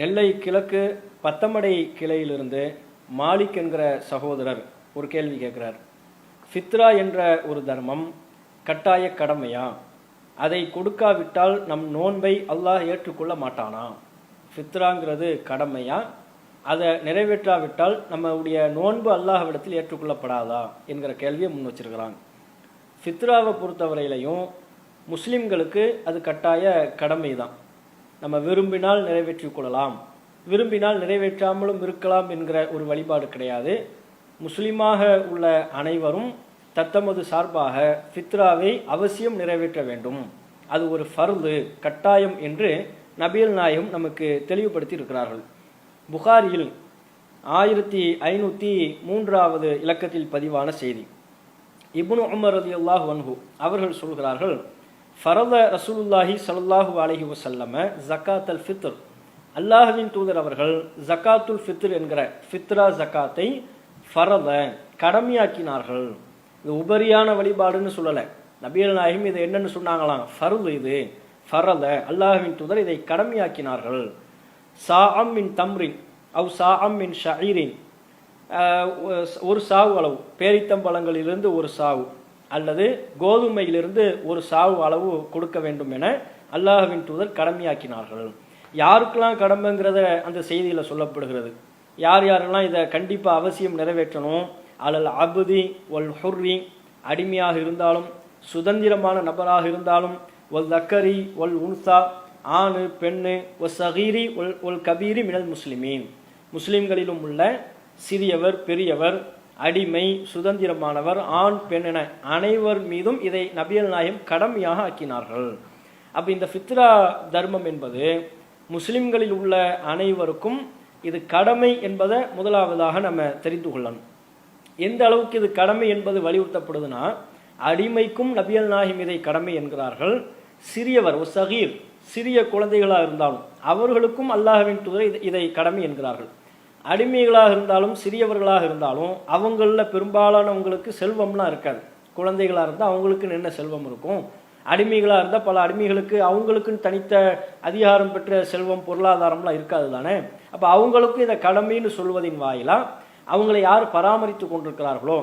நெல்லை கிழக்கு பத்தமடை கிளையிலிருந்து மாலிக் என்கிற சகோதரர் ஒரு கேள்வி கேட்கிறார். ஃபித்ரா என்ற ஒரு தர்மம் கட்டாய கடமையா? அதை கொடுக்காவிட்டால் நம் நோன்பை அல்லாஹ் ஏற்றுக்கொள்ள மாட்டானா? ஃபித்ராங்கிறது கடமையா? அதை நிறைவேற்றாவிட்டால் நம்முடைய நோன்பு அல்லாஹ்விடத்தில் ஏற்றுக்கொள்ளப்படாதா என்கிற கேள்வியை முன் வச்சிருக்கிறாங்க. ஃபித்ராவை பொறுத்தவரையிலையும் முஸ்லிம்களுக்கு அது கட்டாய கடமை தான். நம்ம விரும்பினால் நிறைவேற்றிக் கொள்ளலாம், விரும்பினால் நிறைவேற்றாமலும் இருக்கலாம் என்கிற ஒரு வழிபாடு கிடையாது. முஸ்லிமாக உள்ள அனைவரும் தத்தமது சார்பாக ஃபித்ராவை அவசியம் நிறைவேற்ற வேண்டும். அது ஒரு ஃபர்து, கட்டாயம் என்று நபிகள் நாயகம் நமக்கு தெளிவுபடுத்தி இருக்கிறார்கள். புகாரியில் 1503வது இலக்கத்தில் பதிவான செய்தி. இப்னு உமர் ரலியல்லாஹு அன்ஹு அவர்கள் சொல்கிறார்கள், ஃபரத ரசூலுல்லாஹி ஸல்லல்லாஹு அலைஹி வஸல்லம ஜகாத்தல் ஃபித்ர், அல்லாஹ்வின் தூதர் அவர்கள் ஜகாத்துல் ஃபித்ர் என்கிற ஃபித்ரா ஜகாத்தை ஃபரத கடமையாக்கினார்கள். இது உபரியான வழிபாடுன்னு சொல்லலை. நபிகள் நாயகம் இதை என்னன்னு சொன்னாங்களாம்? ஃபர்து, இது ஃபரத, அல்லாஹ்வின் தூதர் இதை கடமையாக்கினார்கள். சாஅம் மின் தம்ரின் அவ் சாஅம் மின் ஷஈரின், ஒரு சாவு அளவு பேரித்தம்பழங்களிலிருந்து ஒரு சாவு அல்லது கோதுமையிலிருந்து ஒரு சாவு அளவு கொடுக்க வேண்டும் என அல்லாஹ்வின் தூதர் கடமையாக்கினார்கள். யாருக்கெல்லாம் கடமைங்கிறத அந்த செய்தியில் சொல்லப்படுகிறது. யார் யாரெல்லாம் இதை கண்டிப்பாக அவசியம் நிறைவேற்றணும்? அலல் அபுதி ஒல் ஹுர்ரி, அடிமையாக இருந்தாலும் சுதந்திரமான நபராக இருந்தாலும், ஒல் தக்கரி ஒல் உன்சா, ஆணு பெண்ணு, ஒல் சகீரி ஒல் கபீரி மினல் முஸ்லிமீன், முஸ்லிம்களிலும் உள்ள சிறியவர் பெரியவர், அடிமை சுதந்திரமானவர், ஆண் பெண் என அனைவர் மீதும் இதை நபிகள் நாயகம் கடமையாக ஆக்கினார்கள். அப்போ இந்த ஃபித்ரா தர்மம் என்பது முஸ்லிம்களில் உள்ள அனைவருக்கும் இது கடமை என்பதை முதலாவதாக நம்ம தெரிந்து கொள்ளணும். எந்த அளவுக்கு இது கடமை என்பது வலியுறுத்தப்படுதுன்னா, அடிமைக்கும் நபிகள் நாயகம் இதை கடமை என்கிறார்கள். சிறியவர் ஒரு சகீர், சிறிய குழந்தைகளாக இருந்தாலும் அவர்களுக்கும் அல்லாஹ்வின் தூதர் இதை கடமை என்கிறார்கள். அடிமைகளாக இருந்தாலும் சிறியவர்களாக இருந்தாலும் அவங்களில் பெரும்பாலானவங்களுக்கு செல்வம்லாம் இருக்காது. குழந்தைகளாக இருந்தால் அவங்களுக்குன்னு என்ன செல்வம் இருக்கும்? அடிமைகளாக இருந்தால் பல அடிமைகளுக்கு அவங்களுக்குன்னு தனித்த அதிகாரம் பெற்ற செல்வம் பொருளாதாரம்லாம் இருக்காது தானே. அப்போ அவங்களுக்கும் இதை கடமைன்னு சொல்வதின் வாயிலாக அவங்களை யார் பராமரித்து கொண்டிருக்கிறார்களோ,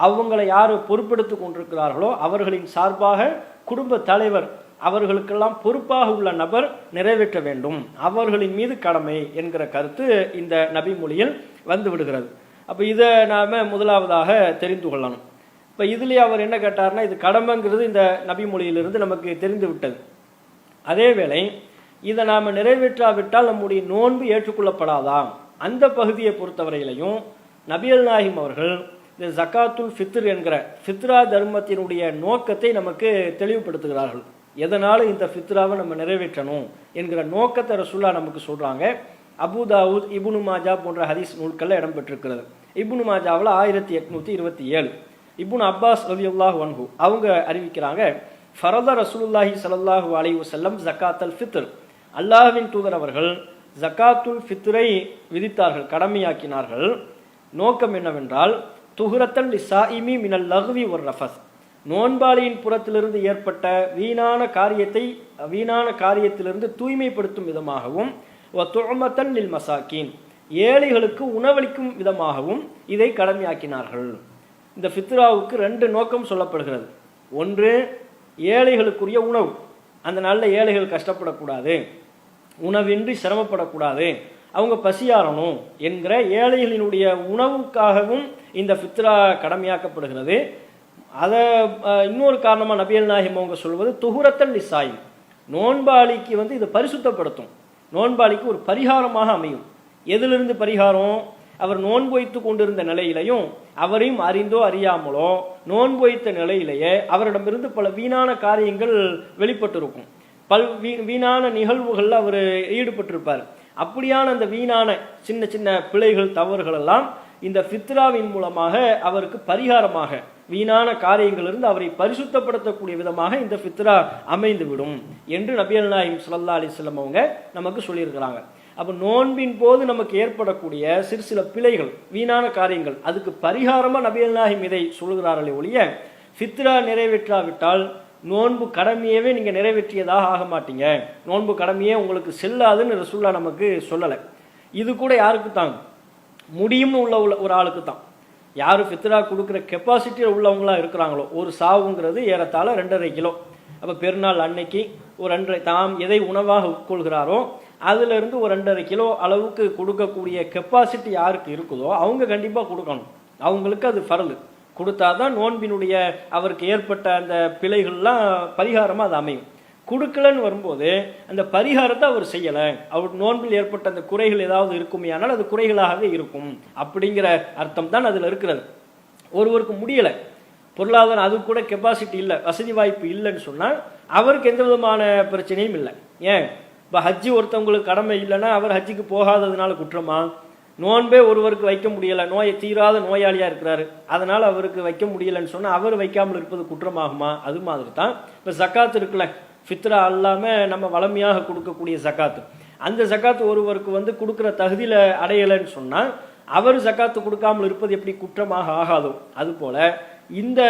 அவங்களை யார் பொறுப்பெடுத்து கொண்டிருக்கிறார்களோ அவர்களின் சார்பாக குடும்ப தலைவர், அவர்களுக்கெல்லாம் பொறுப்பாக உள்ள நபர் நிறைவேற்ற வேண்டும், அவர்களின் மீது கடமை என்கிற கருத்து இந்த நபி மொழியில் வந்து விடுகிறது. அப்போ இதை நாம் முதலாவதாக தெரிந்து கொள்ளணும். இப்போ இதுலேயே அவர் என்ன கேட்டார்னா, இது கடமைங்கிறது இந்த நபி மொழியிலிருந்து நமக்கு தெரிந்து விட்டது. அதே வேளை இதை நாம் நிறைவேற்றாவிட்டால் நம்முடைய நோன்பு ஏற்றுக்கொள்ளப்படாதா? அந்த பகுதியை பொறுத்தவரையிலையும் நபிகள் நாயகம் அவர்கள் இந்த ஜகாத்துல் ஃபித்ர் என்கிற ஃபித்ரா தர்மத்தினுடைய நோக்கத்தை நமக்கு தெளிவுபடுத்துகிறார்கள். எதனால இந்த ஃபித்ராவை நம்ம நிறைவேற்றணும் என்கிற நோக்கத்தை ரசூலுல்லாஹ் நமக்கு சொல்றாங்க. அபூ தாவூத், இப்னு மாஜா போன்ற ஹதீஸ் நூல்களில் இடம்பெற்றிருக்கிறது. இப்னு மாஜாவில் 1827 இப்னு அப்பாஸ் ரலியல்லாஹு அன்ஹு அவங்க அறிவிக்கிறாங்க, ஃபரத ரசூலுல்லாஹி ஸல்லல்லாஹு அலைஹி வஸல்லம் ஜகாத்தல் ஃபித்ர், அல்லாஹ்வின் தூதர் அவர்கள் ஜகாத்துல் ஃபித்ரை விதித்தார்கள், கடமையாக்கினார்கள். நோக்கம் என்னவென்றால், துஹ்ரத்தன் லிஸாயிமி மினல் லஹ்வி வர் ரஃபஸ், நோன்பாளியின் புறத்திலிருந்து ஏற்பட்ட வீணான காரியத்திலிருந்து தூய்மைப்படுத்தும் விதமாகவும், துஅமத்தன் லில் மசாக்கீன், ஏழைகளுக்கு உணவளிக்கும் விதமாகவும் இதை கடமையாக்கினார்கள். இந்த ஃபித்ராவுக்கு 2 நோக்கம் சொல்லப்படுகிறது. ஒன்று, ஏழைகளுக்குரிய உணவு, அந்த நாளில் ஏழைகள் கஷ்டப்படக்கூடாது, உணவின்றி சிரமப்படக்கூடாது, அவங்க பசியாறணும் என்கிற ஏழைகளினுடைய உணவுக்காகவும் இந்த ஃபித்ரா கடமையாக்கப்படுகிறது. அதை இன்னொரு காரணமாக நபிகள் நாயகம் அவங்க சொல்வது துஹுரத்தன் லிஸாயிம், நோன்பாளிக்கு இது பரிசுத்தப்படுத்தும், நோன்பாளிக்கு ஒரு பரிகாரமாக அமையும். எதிலிருந்து பரிகாரம்? அவர் நோன்பு வைத்து கொண்டிருந்த நிலையிலையும் அவரையும் அறிந்தோ அறியாமலோ நோன்பு வைத்த நிலையிலேயே அவரிடமிருந்து பல வீணான காரியங்கள் வெளிப்பட்டிருக்கும், வீணான நிகழ்வுகளில் அவர் ஈடுபட்டிருப்பார். அப்படியான அந்த வீணான சின்ன சின்ன பிழைகள் தவறுகள் எல்லாம் இந்த ஃபித்ராவின் மூலமாக அவருக்கு பரிகாரமாக, வீணான காரியங்களிலிருந்து அவரை பரிசுத்தப்படுத்தக்கூடிய விதமாக இந்த ஃபித்ரா அமைந்துவிடும் என்று நபிகள் நாயகம் ஸல்லல்லாஹு அலைஹி வஸல்லம் அவங்க நமக்கு சொல்லியிருக்கிறாங்க. அப்போ நோன்பின் போது நமக்கு ஏற்படக்கூடிய சிறு சில பிழைகள், வீணான காரியங்கள், அதுக்கு பரிகாரமாக நபிகள் நாயகம் இதை சொல்கிறார்களே ஒழிய ஃபித்ரா நிறைவேற்றாவிட்டால் நோன்பு கடமையவே நீங்கள் நிறைவேற்றியதாக ஆக மாட்டீங்க, நோன்பு கடமையே உங்களுக்கு செல்லாதுன்னு ரசூல்லா நமக்கு சொல்லலை. இது கூட யாருக்கு தான் முடியும்னு உள்ள ஒரு ஆளுக்கு தான். யார் ஃபித்ரா கொடுக்குற கெப்பாசிட்டியில் உள்ளவங்களா இருக்கிறாங்களோ, ஒரு சாவுங்கிறது ஏறத்தாழ 2.5 கிலோ. அப்போ பெருநாள் அன்னைக்கு ஒரு 2.5 தாம் எதை உணவாக உட்கொள்கிறாரோ அதிலிருந்து ஒரு 2.5 கிலோ அளவுக்கு கொடுக்கக்கூடிய கெப்பாசிட்டி யாருக்கு இருக்குதோ அவங்க கண்டிப்பாக கொடுக்கணும். அவங்களுக்கு அது ஃபர்லு. கொடுத்தாதான் நோன்பினுடைய அவருக்கு ஏற்பட்ட அந்த பிழைகள்லாம் பரிகாரமாக அது அமையும். கொடுக்கலன்னு வரும்போது அந்த பரிகாரத்தை அவர் செய்யலை, அவர் நோன்பில் ஏற்பட்ட அந்த குறைகள் ஏதாவது இருக்குமே, ஆனால் அது குறைகளாகவே இருக்கும் அப்படிங்கிற அர்த்தம் தான் அதில் இருக்கிறது. ஒருவருக்கு முடியலை, பொருளாதாரம் அது கூட கெப்பாசிட்டி இல்லை, வசதி வாய்ப்பு இல்லைன்னு சொன்னால் அவருக்கு எந்த விதமான பிரச்சனையும் இல்லை. ஏன் இப்போ ஹஜ்ஜி ஒருத்தவங்களுக்கு கடமை இல்லைன்னா அவர் ஹஜ்ஜிக்கு போகாததுனால குற்றமா? நோன்பே ஒருவருக்கு வைக்க முடியலை, நோயை தீராத நோயாளியாக இருக்கிறாரு, அதனால் அவருக்கு வைக்க முடியலைன்னு சொன்னால் அவர் வைக்காமல் இருப்பது குற்றமாகுமா? அது மாதிரி தான் இப்போ ஜக்காத் இருக்குல்ல, ஃபித்ரா அல்லாமல் நம்ம வளமையாக கொடுக்கக்கூடிய ஜக்காத்து, அந்த ஜக்காத்து ஒருவருக்கு கொடுக்குற தகுதியில் அடையலைன்னு சொன்னால் அவர் ஜக்காத்து கொடுக்காமல் இருப்பது எப்படி குற்றமாக ஆகாதோ, அதுபோல் இந்த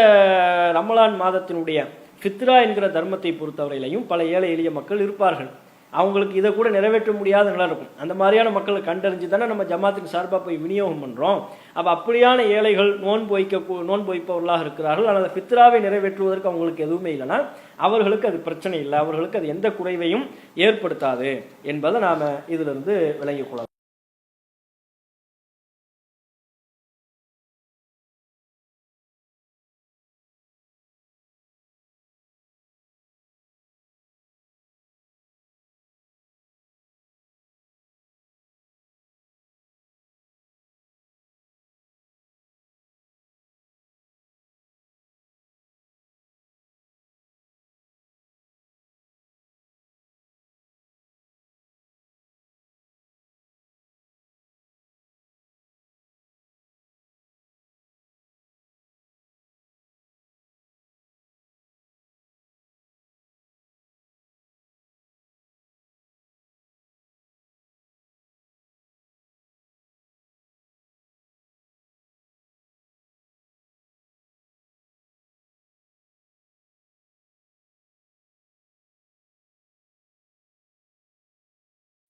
ரமலான் மாதத்தினுடைய ஃபித்ரா என்கிற தர்மத்தை பொறுத்தவரையிலையும் பல ஏழை எளிய மக்கள் இருப்பார்கள். அவங்களுக்கு இதை கூட நிறைவேற்ற முடியாத நிலை இருக்கும். அந்த மாதிரியான மக்களை கண்டறிஞ்சு தானே நம்ம ஜமாத்தின் சார்பாக போய் விநியோகம் பண்ணுறோம். அப்போ அப்படியான ஏழைகள் நோன்பு வைப்பவர்களாக இருக்கிறார்கள், ஆனால் ஃபித்ராவை நிறைவேற்றுவதற்கு அவங்களுக்கு எதுவுமே இல்லைன்னா அவர்களுக்கு அது பிரச்சனை இல்லை, அவர்களுக்கு அது எந்த குறைவையும் ஏற்படுத்தாது என்பதை நாம் இதிலிருந்து விளங்கிக் கொள்ளலாம்.